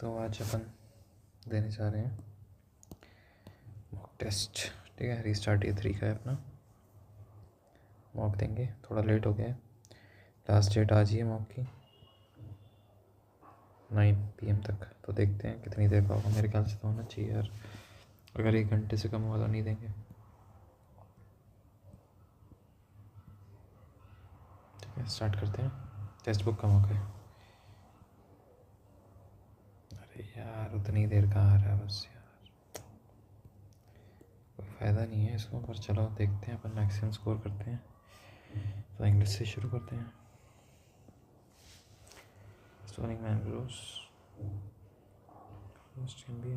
तो आज अपन देने जा रहे हैं मॉक टेस्ट। ठीक है, रीस्टार्ट E3 का है अपना। मॉक देंगे, थोड़ा लेट हो गया है। लास्ट डेट आज ही है मॉक की 9 PM तक। तो देखते हैं कितनी देर का होगा। मेरे ख्याल से तो होना चाहिए यार, अगर 1 घंटे से कम हुआ तो नहीं देंगे। ठीक है, स्टार्ट करते हैं। टेक्स्ट बुक का मौका है। अरे यार, उतनी देर का आ रहा है बस यार, कोई फ़ायदा नहीं है इसको। पर चलो देखते हैं, अपन मैक्सिमम स्कोर करते हैं। तो इंग्लिश से शुरू करते हैं। Stoning mangroves can be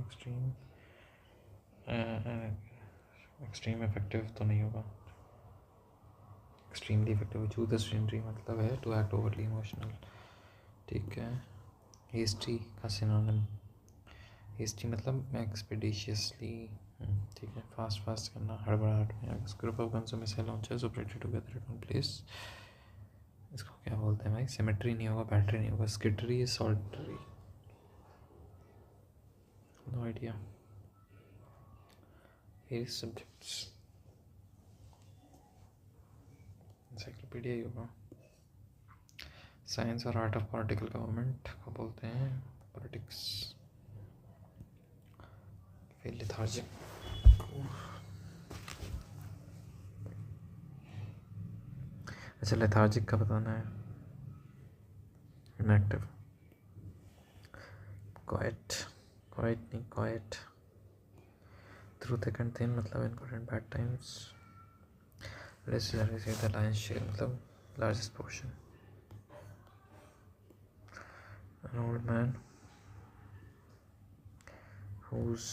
extreme effective तो नहीं होगा। Extremely effective choose the scenery मतलब है टू एक्ट ओवरली इमोशनल। ठीक है। हेस्टी का सिनोनिम, हेस्टी मतलब एक्सपेडिशियसली। ठीक है, फास्ट फास्ट करना, हड़बड़ाहट में। Group of guns missile launchers operated together at one place. इसको क्या बोलते हैं भाई? सिमेट्री नहीं होगा, बैटरी नहीं होगा, स्किटरी, सॉल्टरी, नो आइडिया। सब्जेक्ट्स इंसाइक्लोपीडिया ही होगा। साइंस और आर्ट ऑफ पॉलिटिकल गवर्नमेंट को बोलते हैं पॉलिटिक्स। फिर लेथार्जिक, अच्छा लेथार्जिक का बताना है। इनएक्टिव, क्वाइट, क्वाइट नहीं quiet. Through thick and thin मतलब in good and bad times. receive the lion's share मतलब largest portion. An old man who's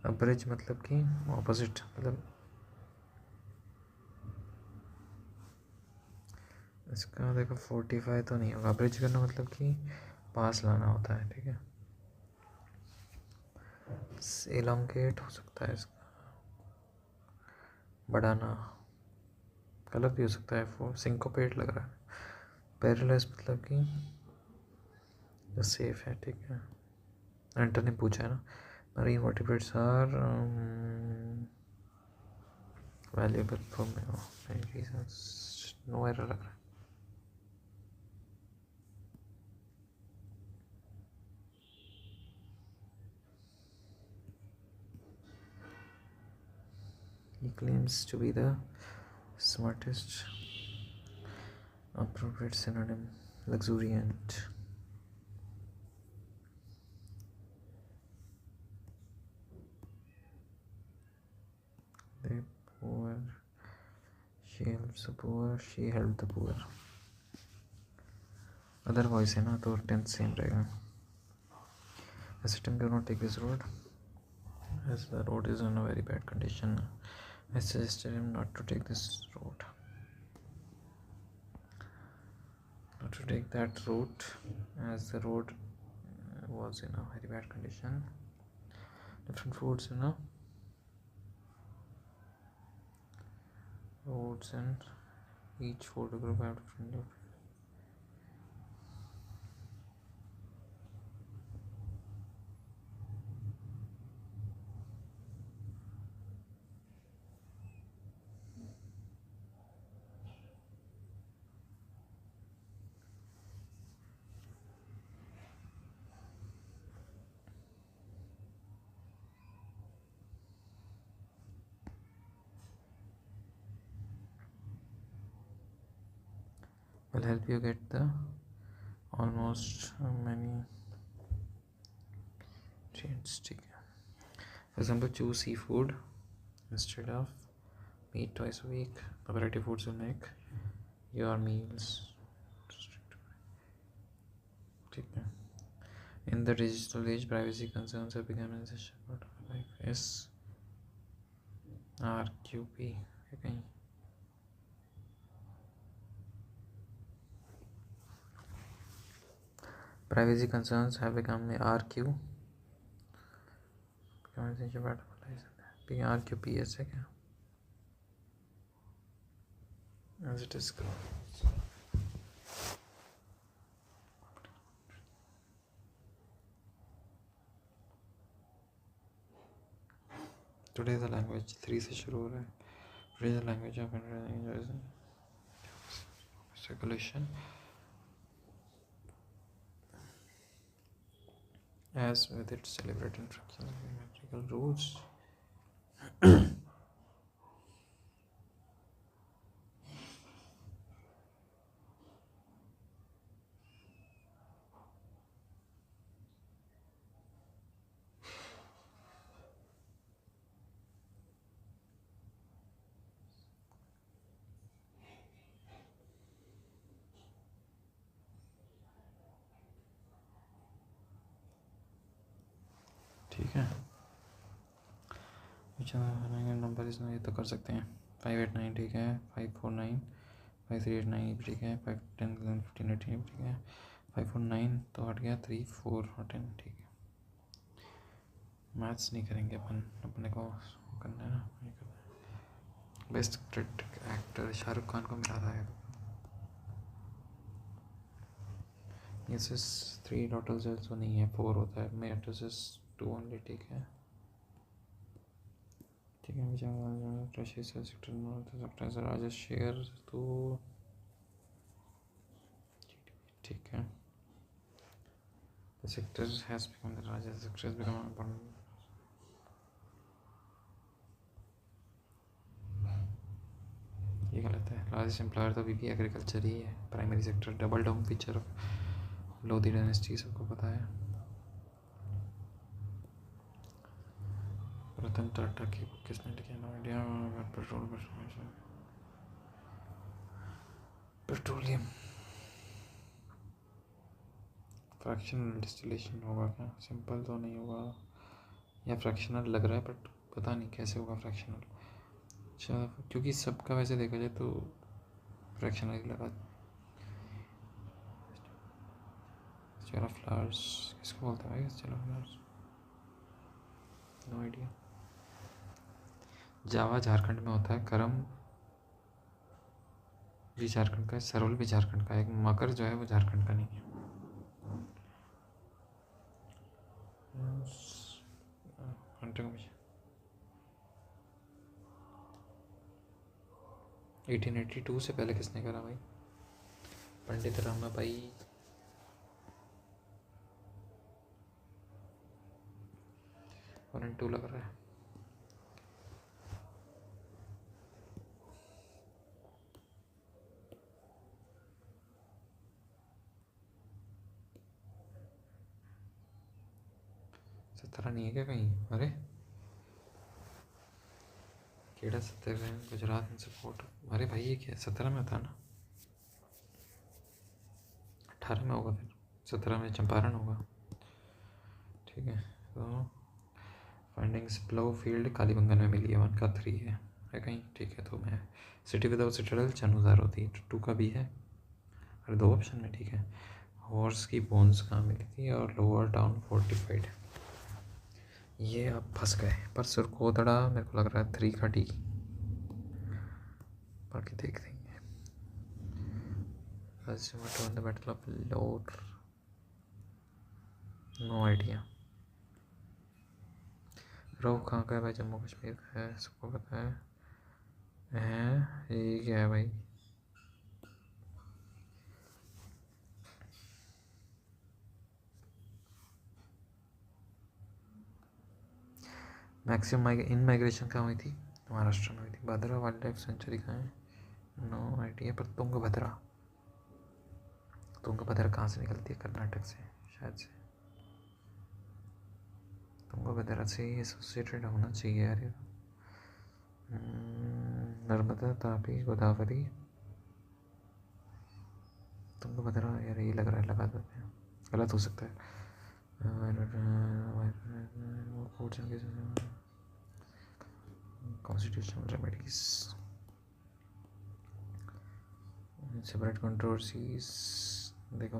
a bridge मतलब कि opposite, मतलब इसका देखो 45 तो नहीं होगा। ब्रिज करना मतलब कि पास लाना होता है। ठीक है, एलोंगेट हो सकता है इसका, बढ़ाना। गलत भी हो सकता है, सिंकोपेट लग रहा है। पैरालाइज मतलब कि सेफ है। ठीक है, एंटर ने पूछा है ना। Marine vertebrates are valuable for many reasons. No error लग रहा है। He claims to be the smartest. Appropriate synonym, luxuriant. The poor, she helps the poor, she helped the poor. Other voice है ना, तो टेंथ सेम रहेगा। Assistant, do not take this road as the road is in a very bad condition. I suggested him not to take this road, not to take that route as the road was in a very bad condition. Different foods, you know, roads, and each food group have different. Will help you get the almost many trains. For example, choose seafood instead of meat twice a week. The variety of foods will make your meals. In the digital age, privacy concerns have become an essential part of life. SRQP है कहीं। Privacy concerns have become RQ, RQPS है क्या? As it is. Today the language 3 से शुरू हो रहा है. Today the language of circulation as with its celebrated instructions and grammatical rules. ठीक है. नंबर इसमें ये तो कर सकते हैं. 589 ठीक है. 549 5389 ठीक है. 510 15 18 ठीक है. 549 तो हट गया. 3 4 और 10 ठीक है. मैथ्स नहीं करेंगे अपने को करना है ना. बेस्ट एक्टर शाहरुख खान को मिला था. This is 3 totals also नहीं है. 4 होता है. मैं this is 2 only ठीक है. ठीक है. रशी से सेक्टर राजेश शेयर तो ठीक है. The sector has become the largest sector has become important. ये गलत है. लार्जेस्ट एम्प्लॉयर तो अभी भी एग्रीकल्चर ही है. Primary sector double down feature of Lodhi dynasty सबको पता है. रतन टाटा की बुक किसने लिखी? No idea. Petroleum fractional distillation होगा क्या? सिंपल तो नहीं होगा या फ्रैक्शनल लग रहा है बट पता नहीं कैसे होगा फ्रैक्शनल. अच्छा क्योंकि सबका वैसे देखा जाए तो फ्रैक्शनल ही लगा. चलो फ्लावर्स किसको बोलता है? चलो फ्लावर्स नो आइडिया. जावा झारखंड में होता है. करम भी झारखंड का है. सरवल भी झारखंड का है. मकर जो है वो झारखंड का नहीं है. 1882 से पहले किसने करा भाई? पंडित रमाबाई. टू लग रहा है. सत्रह नहीं है क्या कहीं? अरे केड़ा 70 है. गुजरात में सपोर्ट. अरे भाई ये क्या 17 में था ना? 18 में होगा फिर. 17 में चंपारण होगा. ठीक है. तो फाइंडिंग्स प्लो फील्ड कालीबंगन में मिली है. 1 का 3 है कहीं. ठीक है. तो मैं सिटी विदाउट सिटाडेल चनुजार होती. 2 का भी है. अरे 2 ऑप्शन में. ठीक है. हॉर्स की बोन्स कहाँ मिली थी और लोअर टाउन फोर्टिफाइड. ये अब फंस गए. पर सुरकोतड़ा मेरे को लग रहा है 3 का डी. बाकी देख देंगे. बैटल ऑफ लोर नो आइडिया. रोह कहाँ का है भाई? जम्मू कश्मीर का है. सबको पता है. ये क्या है भाई? मैक्सिमम इन माइग्रेशन कहाँ हुई थी? महाराष्ट्र में हुई थी. भद्रा वाइल्ड लाइफ सेंचुरी कहाँ है? No idea. पर तुंगभद्रा कहाँ से निकलती है? कर्नाटक से शायद से. तुंगभद्रा से एसोसिएटेड होना चाहिए यार. नर्मदा तापी गोदावरी तुंगभद्रा यार ये लग रहा है. लगा देते हैं. गलत हो सकता है. कॉन्स्टिट्यूशनल रेमेडीज सेपरेट कंट्रोवर्सीज देखो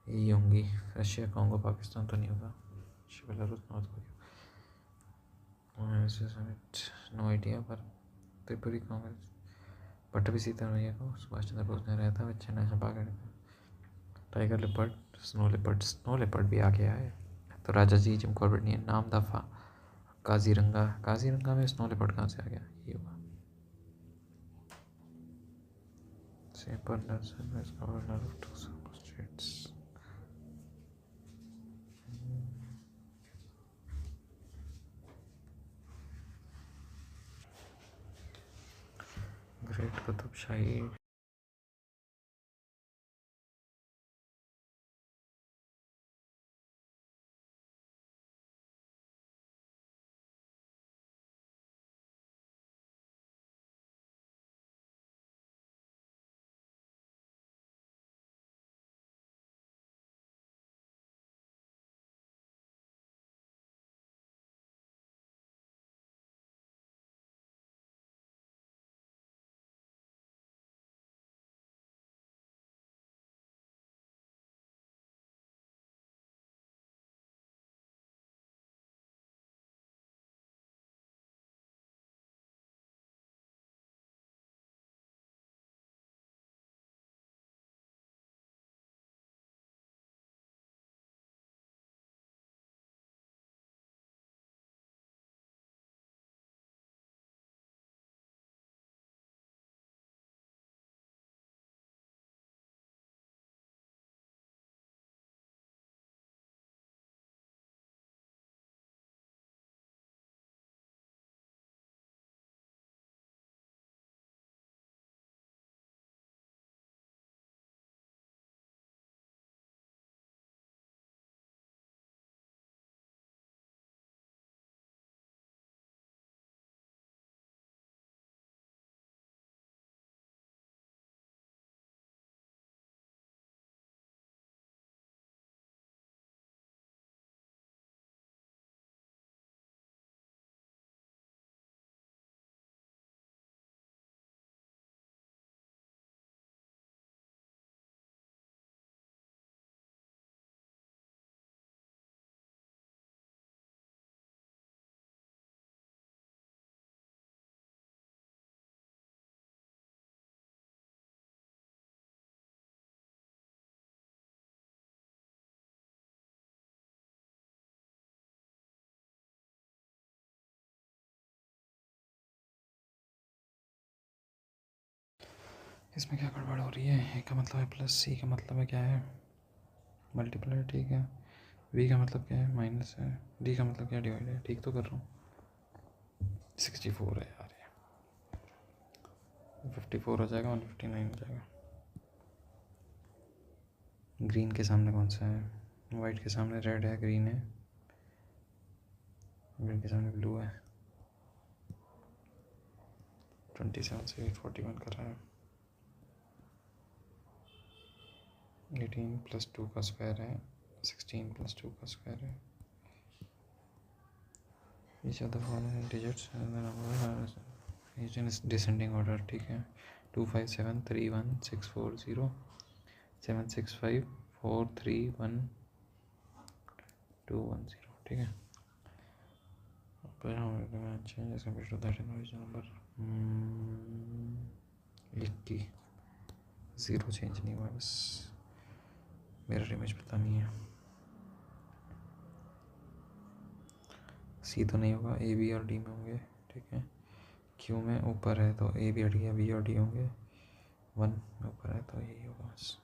ये होंगी. रशिया कांगो पाकिस्तान तो नहीं होगा. Belarus north Korea no idea. पर त्रिपुरी कांग्रेस पट्टभी सीतारमैया को सुभाष चंद्र बोस ने रहता. बच्चे ने छपा कर. टाइगर लेपर्ड स्नो लेपर्ड भी आ गया है. तो राजा जी जिम कॉर्बेट नहीं है. नाम दफ़ा काजीरंगा, काजीरंगा में स्नो लेपर्ड कहाँ से आ गया? ये होगा governor of two states. Great Qutub Shahi. इसमें क्या गड़बड़ हो रही है? ए का मतलब है प्लस, सी का मतलब है क्या है? मल्टीप्लाई, ठीक है। वी का मतलब क्या है? माइनस है। डी का मतलब क्या है? डिवाइड है। ठीक तो कर रहा हूँ। 64 है यार, ये 54 हो जाएगा, 159 हो जाएगा। ग्रीन के सामने कौन सा है? वाइट के सामने रेड है, ग्रीन है, ग्रीन के सामने ब्लू है। 27 से 41 कर रहा है। 18 + 2 का स्क्वायर है, 16 + 2 का स्क्वायर है। Each of the following digits and the number is in descending order, ठीक है। 25731640765431210, ठीक है। changes compared to that in original number, 80 0 change नहीं हुआ, बस मेरा इमेज पता नहीं है। सी तो नहीं होगा, ए बी और डी में होंगे, ठीक है। क्यू में ऊपर है तो ए बी और डी, बी और डी होंगे। 1 में ऊपर है तो यही होगा बस।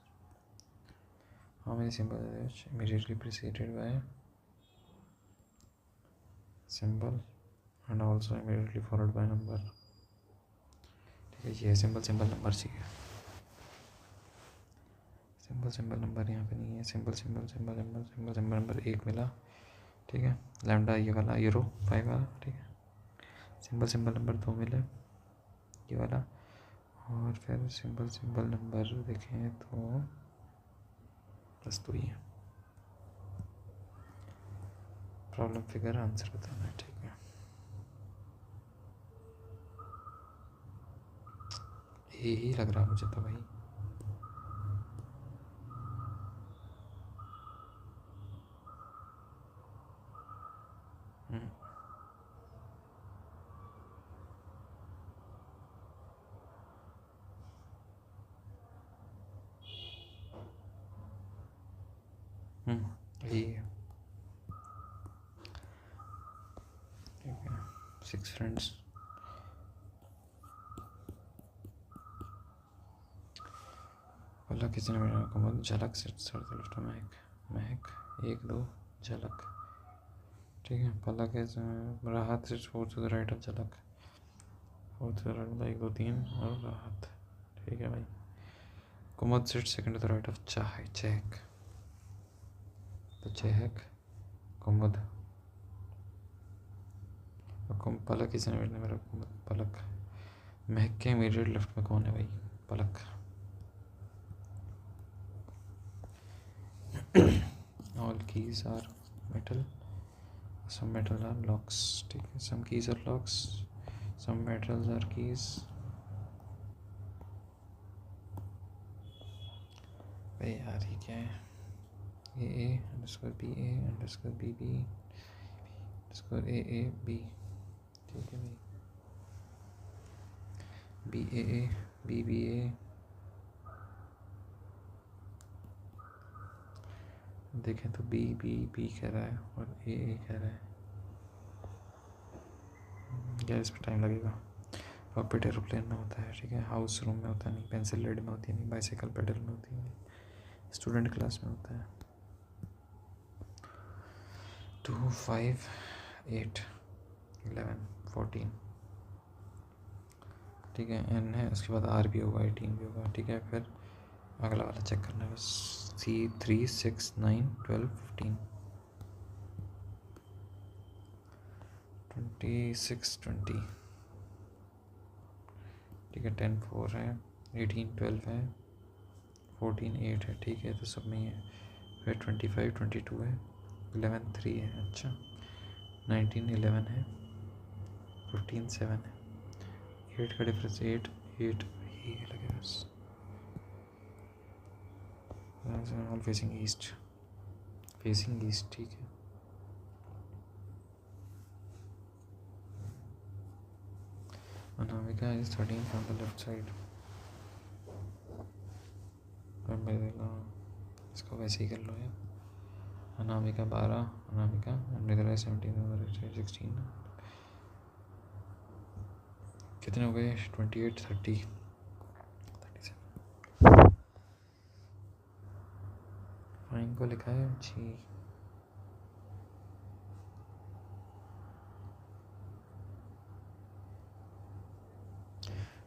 How many symbol immediately preceded bye symbol and also immediately followed by number, ठीक है। ये सिंबल नंबर चाहिए। सिंबल नंबर यहाँ पे नहीं है। सिंबल नंबर 1 मिला, ठीक है। लैम्डा ये वाला, ये रो 5 वाला, ठीक है। सिंबल नंबर 2 मिले, ये वाला। और फिर सिंबल नंबर देखें तो बस तो ही है। प्रॉब्लम फिगर आंसर बताना है, ठीक है। यही लग रहा मुझे तो भाई। यही है, 6 फ्रेंड्स। पलक किसी ने मेरा Kamal Jhalak sits to the left of Mahak. Mahak 1 2 झलक, ठीक है। पलक है Rahat sits 4 to the right of Jhalak. 4 to the right मतलब 1 2 3 और राहत, ठीक है भाई। Kumud sits second to the right of Chahak. तो चहक कुमुद, पलक किसी ने मेरा कुमुद पलक। महक के इमीडिएट लेफ्ट में कौन है भाई? पलक। All keys are metal, some metal are locks, ठीक है। some keys are locks, some metals are keys। भाई यार ये क्या है? A underscore B A underscore B B underscore A B, ठीक है भाई। B A B B A, देखें तो बी बी बी कह रहा है और ए कह रहा है। क्या इस पर टाइम लगेगा? कॉकपिट एरोप्लेन में होता है, ठीक है। हाउस रूम में होता नहीं, पेंसिल लेड में होती नहीं, बाइसाइकिल पेडल में होती है, स्टूडेंट क्लास में होता है। 2 5 8 11 14, ठीक है। एन है, उसके बाद आर भी होगा, 18 भी होगा, ठीक है। फिर अगला वाला चेक करना है बस। C 3 6 9 12 15 26 20, ठीक है। 10 4 है, 18 12 है, 14 8 है, ठीक है। तो सब में ही है। फिर 25 22 है, 11 3 है, अच्छा। 19 11 है, 15 7 है, 8 का डिफरेंस 8 8 ही लगे बस। All facing east, facing east, ठीक है। Anamika is studying from the left side। इसको वैसे ही कर लो यार। अनामिका 12, अनामिका 17 16, कितने हो गए? 28 30 37। फाइन को लिखा है जी।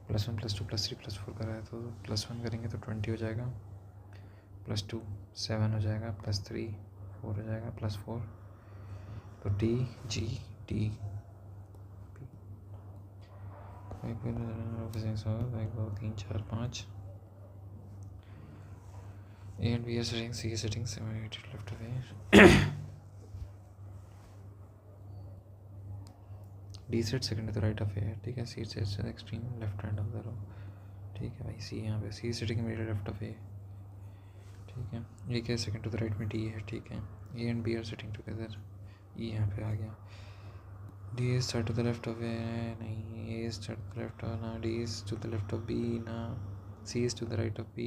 +1 +2 +3 +4 करा है, तो +1 करेंगे तो 20 हो जाएगा, +2 7 हो जाएगा, +3 4 हो जाएगा, +4 तो D G D 1 2 3 4 5। A and B are sitting, C is sitting 7 8 left away। D sits second to the right of A, ठीक है। C sits at the extreme left hand of the row, ठीक है भाई। C यहाँ पे C sitting immediately left of A, ठीक है। A के second to the right में D है, ठीक है। A and B are sitting together, E यहाँ पे आ गया। D is third to the left of A, नहीं। A is third to the left of, ना। D is to the left of B, ना। C is to the right of B,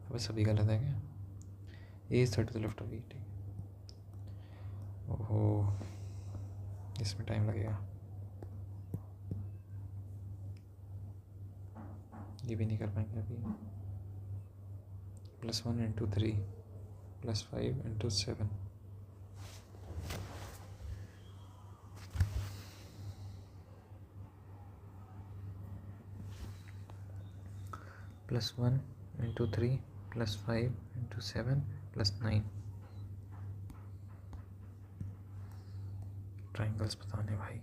अब सभी गलत है क्या? A is third to the left of B, ठीक है। ओहो, इसमें टाइम लगेगा, ये भी नहीं कर पाएंगे अभी। +1 × 3 +5 × 7, +1 × 3 +5 × 7 +9। ट्राइंगल्स बताने भाई।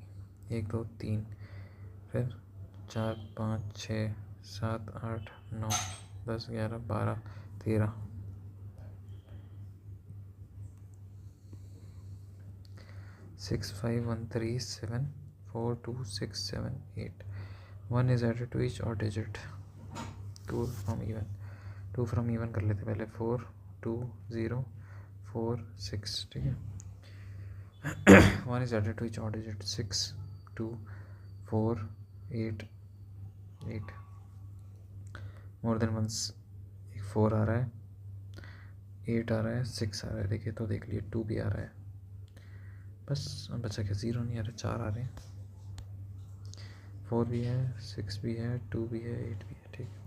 1 2 3, फिर 4 5 6 7 8 9 10 11 12 13, 6 5 1 3 7 4 2 6 7 8। 1 is added to each odd digit, 2 from even। 2 from even कर लेते पहले। 4 2 0 4 6, ठीक है। 1 is added to each odd digit, 6 2 4 8 8। More than once 4 आ रहा है, 8 आ रहा है, 6 आ रहा है, देखिए तो देख लिए 2 भी आ रहा है। बस अब बचा क्या? 0 नहीं आ रहा, 4 आ रहे हैं। 4 भी है, 6 भी है, 2 भी है, 8 भी है। ठीक है,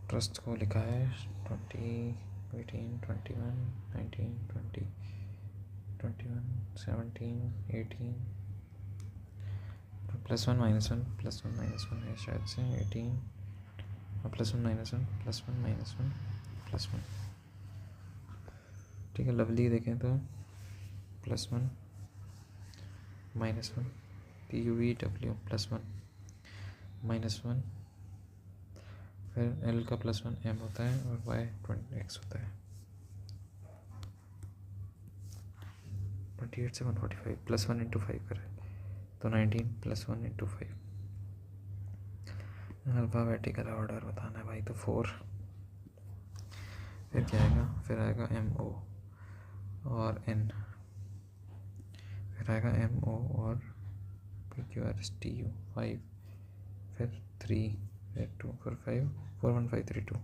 ट्रस्ट को लिखा है 20, 18, 21, 19, 20, 21, 17, 18, +1 -1 +1 -1 है शायद से 18 और +1 -1 +1 -1 +1। ठीक है, लवली देखें तो +1 -1 PUEW +1 -1, फिर L का +1 M होता है और Y 20X होता है। 28 से 145 +1 × 5 करें तो 19 +1 × 5। अल्फ़ाबेटिकल ऑर्डर बताना है भाई, तो 4, फिर क्या आएगा, फिर आएगा MO और N, फिर आएगा MO और PQRSTU 5, फिर 3, फिर 2, फिर 5, 4 1 5 3 2।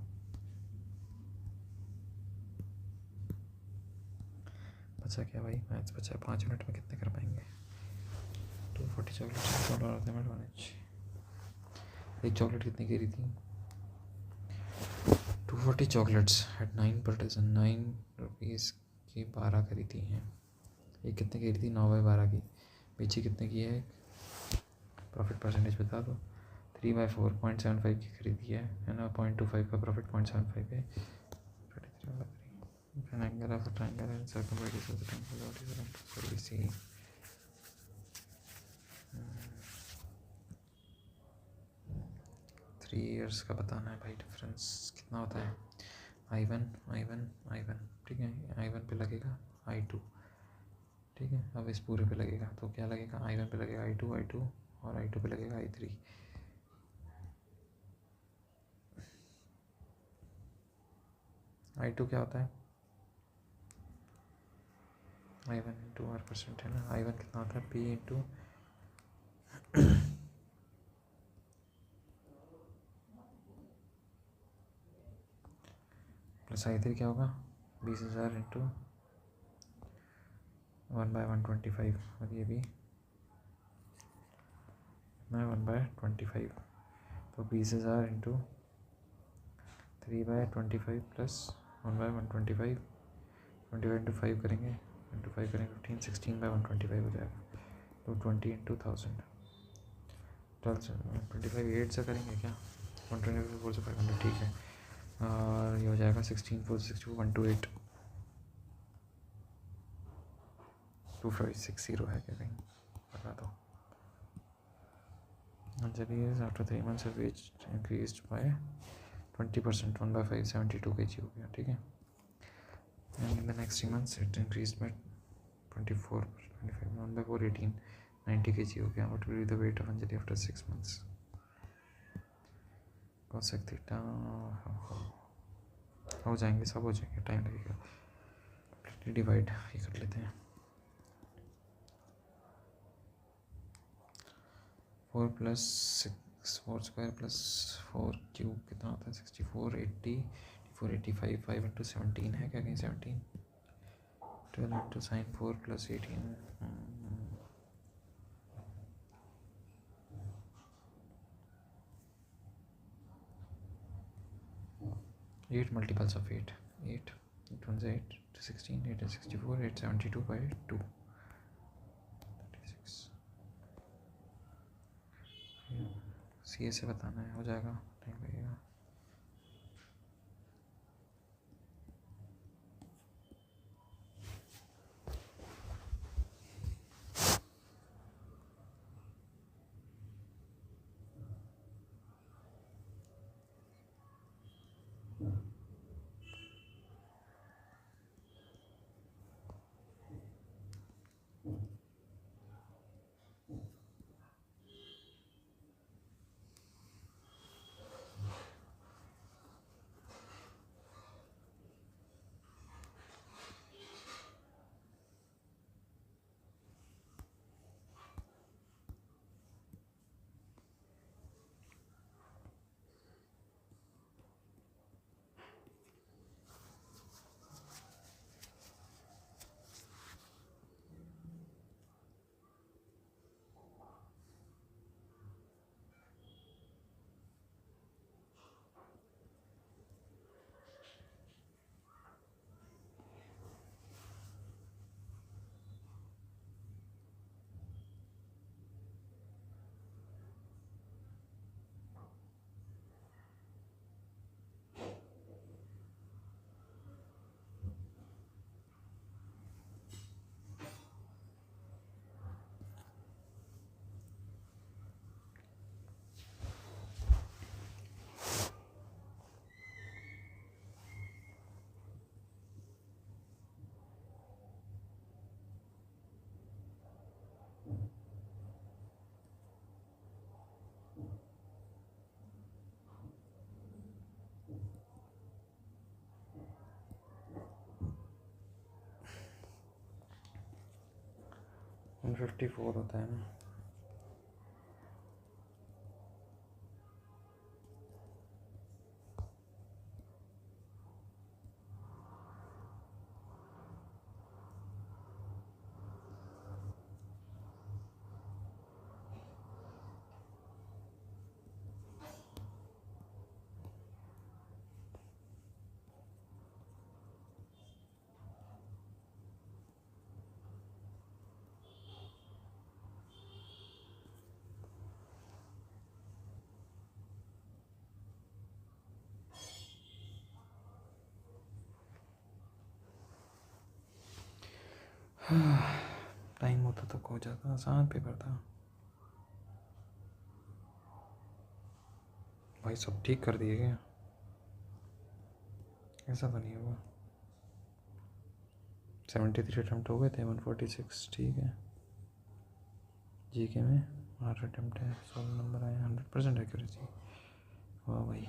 बचा क्या भाई, मैथ्स बचा है। 5 मिनट में कितने कर पाएंगे। 240 चॉकलेट, एक चॉकलेट कितनी गिरी थी, 240 चॉकलेट्स एट 9 पर डजन, 9 रुपीज़ की 12 खरीदी हैं। ये कितने की थी, 9/12 की। बेची कितने की है, प्रॉफिट परसेंटेज बता दो। 3/4 0.75 की खरीदी है ना, 0.25 का प्रॉफिट, 0.75 है। Triangle of a triangle and circumference of the triangle, what is the length? So we see 3 years का बताना है भाई, डिफरेंस कितना होता है। I1 ठीक है, I1 पे लगेगा I2। ठीक है, अब इस पूरे पे लगेगा तो क्या लगेगा, I1 पे लगेगा I2 और I2 पे लगेगा I3। I2 क्या होता है, I1 × R% है ना। I1 कितना होता है, P × प्लस I3 क्या होगा, 20,000 × 1/125, और ये भी 1/25, तो 20,000 × 3/25 प्लस 1/125, 25 × 5 करेंगे, 15 16/125 हो जाएगा। तो 20 × 1000, 25 8 से करेंगे क्या, 125 4 से 500। ठीक है, और ये हो जाएगा 16 4 64 128 2560 है क्या, कहीं बता दो। Anjali is after 3 months her weight increased by 20%, 1/5 72 kg हो गया। ठीक है, and in the next 3 months it increased by 24 25 1/4 18 90 kg हो गया। What will be the weight of Anjali after 6 months? cosec theta हो जाएंगे, सब हो जाएंगे, टाइम लगेगा। कंप्लीटली डिवाइड ये कर लेते हैं, 4 + 6 4 स्क्वायर प्लस 4 क्यूब कितना होता है, 64 80 4 85 5 × 17 है क्या, कहीं 17 12 × sin 4 + 18 8 multiples of 8 8 8 1 8 16 8 64 8 72/2 36। सी से बताना है, हो जाएगा, टाइम लगेगा। 154 होता है ना। टाइम होता तो हो जाता, आसान पेपर था भाई। सब ठीक कर दिए क्या? ऐसा तो नहीं हुआ। 73 अटैम्प्ट हो गए थे, 146 ठीक है। जीके में 8 अटैम्प्ट है, 16 नंबर आए, 100% एक्यूरेसी। वाह भाई।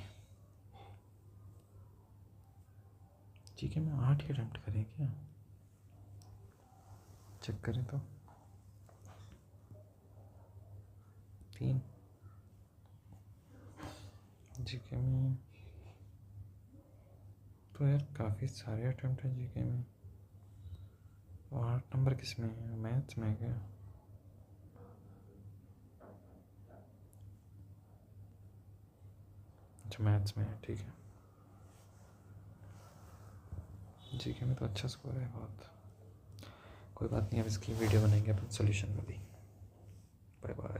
जीके में 8 ही अटैम्प्ट करें क्या? चेक करें तो 3 जीके में तो यार काफ़ी सारे अटैम्प्ट हैं जीके में। 8 नंबर किस में है? मैथ्स में है क्या? अच्छा मैथ्स में है, ठीक है। जीके में तो अच्छा स्कोर है बहुत। कोई बात नहीं, अब इसकी वीडियो बनाएंगे अपन सोल्यूशन में भी। Bye bye.